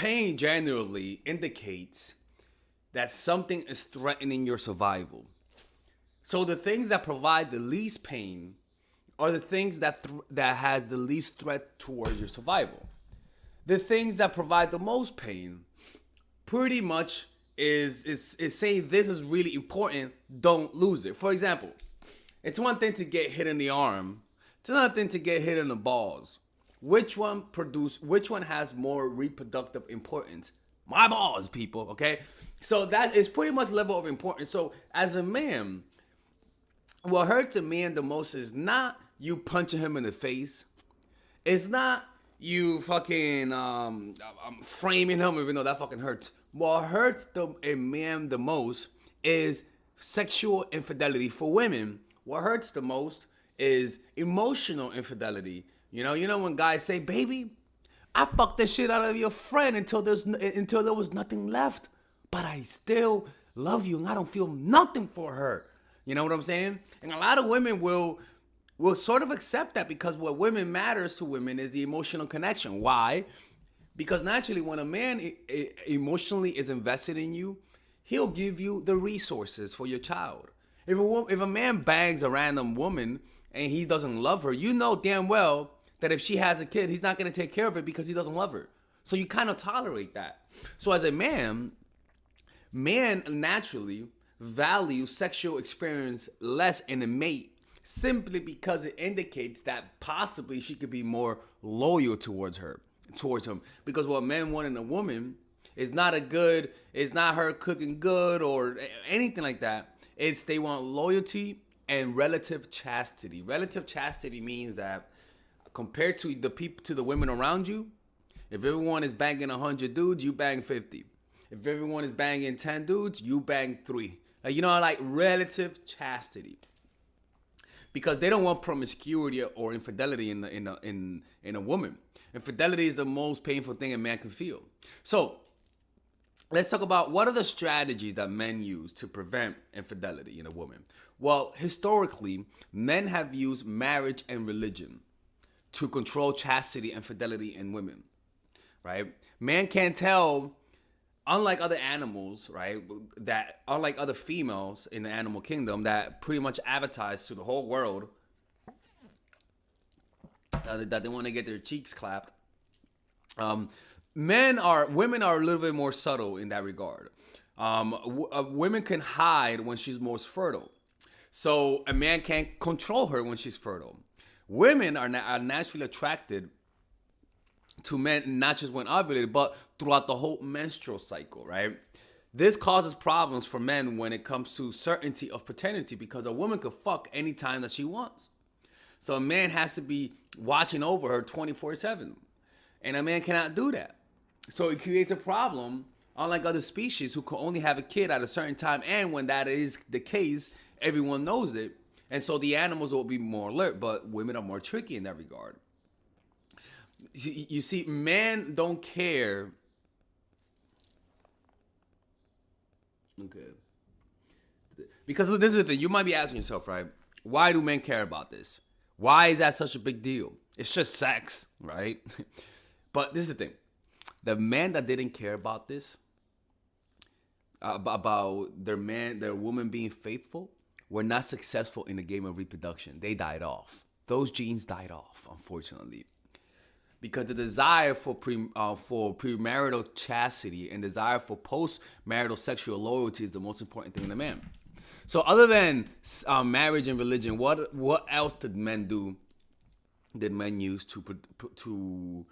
pain generally indicates that something is threatening your survival. So the things that provide the least pain are the things that has the least threat towards your survival. The things that provide the most pain pretty much is saying this is really important, don't lose it. For example, it's one thing to get hit in the arm, it's another thing to get hit in the balls. Which one has more reproductive importance? My balls, people, okay? So that is pretty much level of importance. So as a man, what hurts a man the most is not you punching him in the face. It's not you fucking framing him, even though that fucking hurts. What hurts a man the most is sexual infidelity. For women, what hurts the most is emotional infidelity. You know when guys say, "Baby, I fucked the shit out of your friend until there was nothing left, but I still love you and I don't feel nothing for her." You know what I'm saying? And a lot of women will sort of accept that, because what women matters to women is the emotional connection. Why? Because naturally, when a man emotionally is invested in you, he'll give you the resources for your child. If a man bangs a random woman and he doesn't love her, you know damn well that if she has a kid, he's not going to take care of it because he doesn't love her. So you kind of tolerate that. So as a man naturally value sexual experience less in a mate, simply because it indicates that possibly she could be more loyal towards him. Because what men want in a woman is not her cooking good or anything like that. It's they want loyalty and relative chastity. Relative chastity means that compared to the women around you, if everyone is banging 100 dudes, you bang 50. If everyone is banging 10 dudes, you bang 3. Like relative chastity. Because they don't want promiscuity or infidelity in a woman. Infidelity is the most painful thing a man can feel. So let's talk about what are the strategies that men use to prevent infidelity in a woman. Well, historically, men have used marriage and religion to control chastity and fidelity in women, right? Man can't tell, unlike other animals, right? That unlike other females in the animal kingdom that pretty much advertise to the whole world that they want to get their cheeks clapped. Women are a little bit more subtle in that regard. Women can hide when she's most fertile, so a man can't control her when she's fertile. Women are naturally attracted to men not just when ovulated, but throughout the whole menstrual cycle, right? This causes problems for men when it comes to certainty of paternity, because a woman could fuck anytime that she wants. So a man has to be watching over her 24/7. And a man cannot do that. So it creates a problem, unlike other species who can only have a kid at a certain time. And when that is the case, everyone knows it. And so the animals will be more alert, but women are more tricky in that regard. You see, men don't care. Okay. Because this is the thing. You might be asking yourself, right? Why do men care about this? Why is that such a big deal? It's just sex, right? But this is the thing. The men that didn't care about this, about their woman being faithful, were not successful in the game of reproduction. They died off. Those genes died off, unfortunately. Because the desire for premarital chastity and desire for post-marital sexual loyalty is the most important thing in a man. So other than marriage and religion, what else did men use to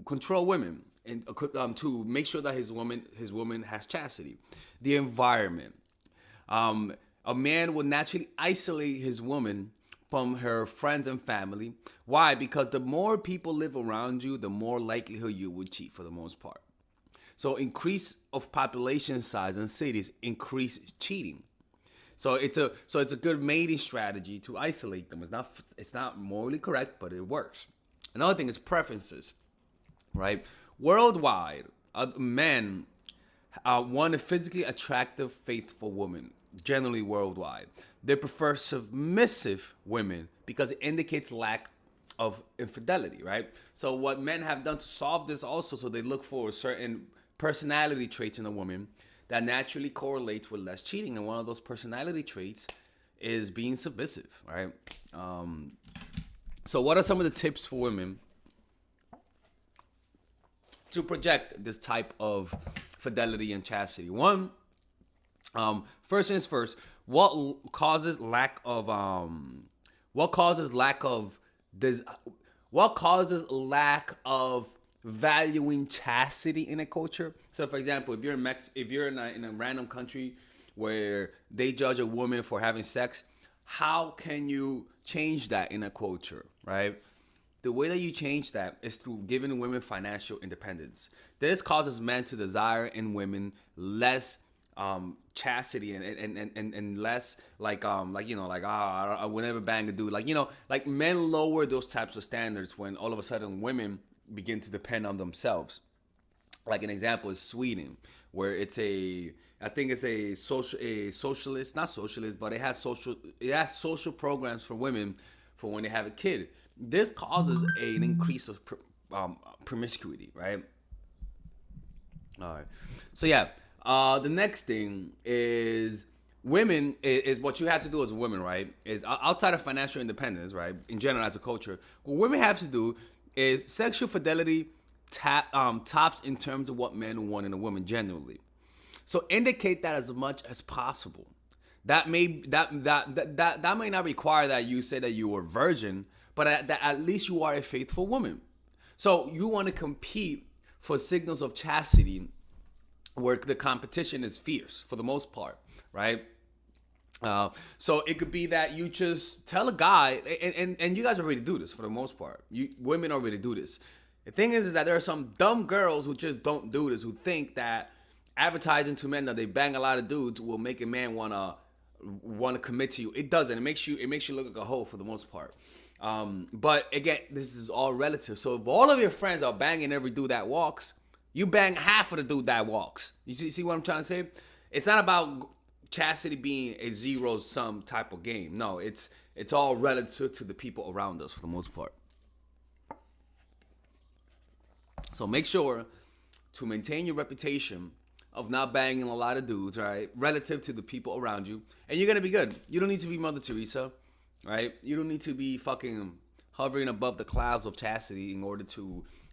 control women and to make sure that his woman has chastity? The environment. A man will naturally isolate his woman from her friends and family. Why? Because the more people live around you, the more likelihood you would cheat for the most part. So increase of population size in cities increase cheating. So it's a good mating strategy to isolate them. It's not morally correct, but it works. Another thing is preferences, right? Worldwide, men want a physically attractive, faithful woman. Generally worldwide, they prefer submissive women because it indicates lack of infidelity, right? So what men have done to solve this also, so they look for certain personality traits in a woman that naturally correlates with less cheating. And one of those personality traits is being submissive, right? So what are some of the tips for women to project this type of fidelity and chastity? One, first things first, what causes lack of valuing chastity in a culture? So for example, if you're in a random country where they judge a woman for having sex, how can you change that in a culture, right? The way that you change that is through giving women financial independence. This causes men to desire in women less chastity and less I would never bang a dude. Like men lower those types of standards when all of a sudden women begin to depend on themselves. Like an example is Sweden, where I think it's a socialist, not socialist, but it has social programs for women for when they have a kid. This causes an increase of promiscuity, right? All right. So yeah, the next thing is women is what you have to do as a woman, right? Is outside of financial independence, right? In general, as a culture, what women have to do is sexual fidelity tops in terms of what men want in a woman genuinely. So indicate that as much as possible. That may not require that you say that you were virgin, but that at least you are a faithful woman. So you want to compete for signals of chastity where the competition is fierce for the most part, right? So it could be that you just tell a guy, and you guys already do this for the most part. Women already do this. The thing is that there are some dumb girls who just don't do this, who think that advertising to men that they bang a lot of dudes will make a man wanna commit to you. It doesn't. It makes you look like a hoe for the most part. But again, this is all relative. So if all of your friends are banging every dude that walks, you bang half of the dude that walks. You see what I'm trying to say? It's not about chastity being a zero-sum type of game. No, it's all relative to the people around us for the most part. So make sure to maintain your reputation of not banging a lot of dudes, right? Relative to the people around you. And you're going to be good. You don't need to be Mother Teresa, right? You don't need to be fucking hovering above the clouds of chastity in order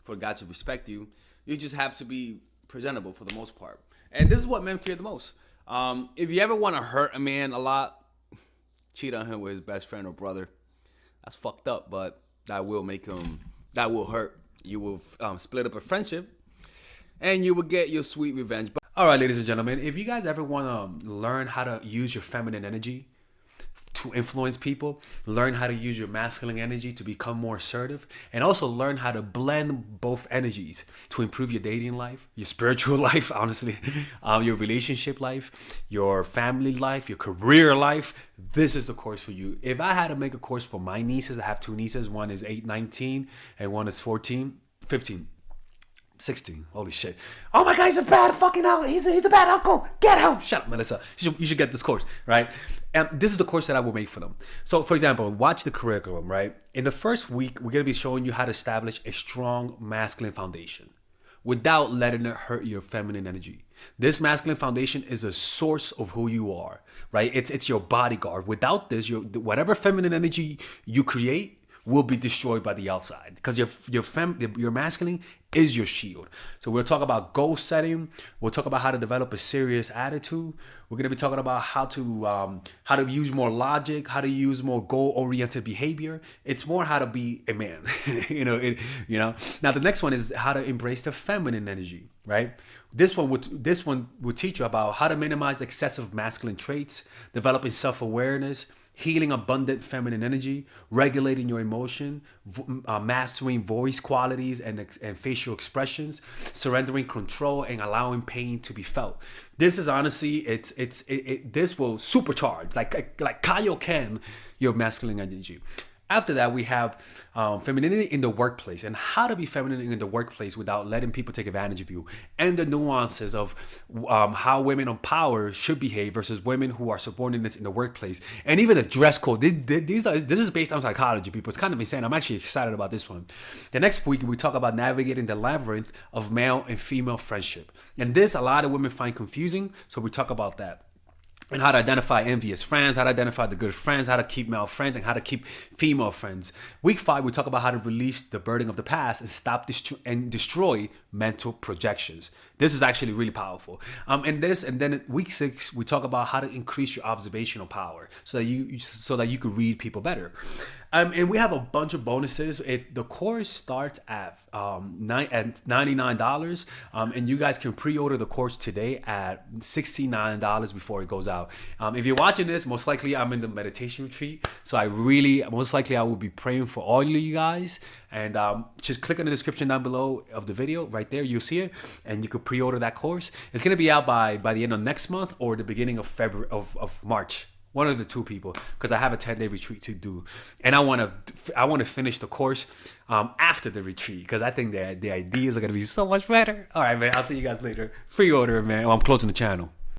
for God to respect you. You just have to be presentable for the most part. And this is what men fear the most. If you ever want to hurt a man a lot, cheat on him with his best friend or brother. That's fucked up, but that will hurt. You will split up a friendship, and you will get your sweet revenge. All right, ladies and gentlemen, if you guys ever want to learn how to use your feminine energy to influence people, learn how to use your masculine energy to become more assertive, and also learn how to blend both energies to improve your dating life, your spiritual life, honestly, your relationship life, your family life, your career life, this is the course for you. If I had to make a course for my nieces, I have two nieces, one is 19 and one is 15. 16. Holy shit. Oh my God, he's a bad fucking uncle. He's a bad uncle. Get him. Shut up, Melissa. You should get this course, right? And this is the course that I will make for them. So, for example, watch the curriculum, right? In the first week, we're going to be showing you how to establish a strong masculine foundation without letting it hurt your feminine energy. This masculine foundation is a source of who you are, right? It's your bodyguard. Without this, whatever feminine energy you create will be destroyed by the outside, because your masculine is your shield. So we'll talk about goal setting. We'll talk about how to develop a serious attitude. We're gonna be talking about how to use more logic, how to use more goal-oriented behavior. It's more how to be a man, Now the next one is how to embrace the feminine energy, right? This one will teach you about how to minimize excessive masculine traits, developing self-awareness, healing abundant feminine energy, regulating your emotion, mastering voice qualities and facial expressions, surrendering control and allowing pain to be felt. This is honestly, this will supercharge, like Kaioken, your masculine energy. After that, we have femininity in the workplace and how to be feminine in the workplace without letting people take advantage of you, and the nuances of how women on power should behave versus women who are subordinates in the workplace, and even the dress code. This is based on psychology, people. It's kind of insane. I'm actually excited about this one. The next week, we talk about navigating the labyrinth of male and female friendship. And this, a lot of women find confusing, so we talk about that. And how to identify envious friends, how to identify the good friends, how to keep male friends, and how to keep female friends. Week 5, we talk about how to release the burden of the past and stop and destroy mental projections. This is actually really powerful. And then week 6, we talk about how to increase your observational power so that you could read people better. And we have a bunch of bonuses. The course starts at $99, and you guys can pre-order the course today at $69 before it goes out. If you're watching this, most likely I'm in the meditation retreat, so I will be praying for all of you guys. And just click on the description down below of the video. Right there, you'll see it, and you could pre-order that course. It's gonna be out by the end of next month or the beginning of February of March. One of the two, people, because I have a 10-day retreat to do, and I want to finish the course after the retreat, because I think the ideas are gonna be so much better. All right, man. I'll see you guys later. Pre-order, man. I'm closing the channel.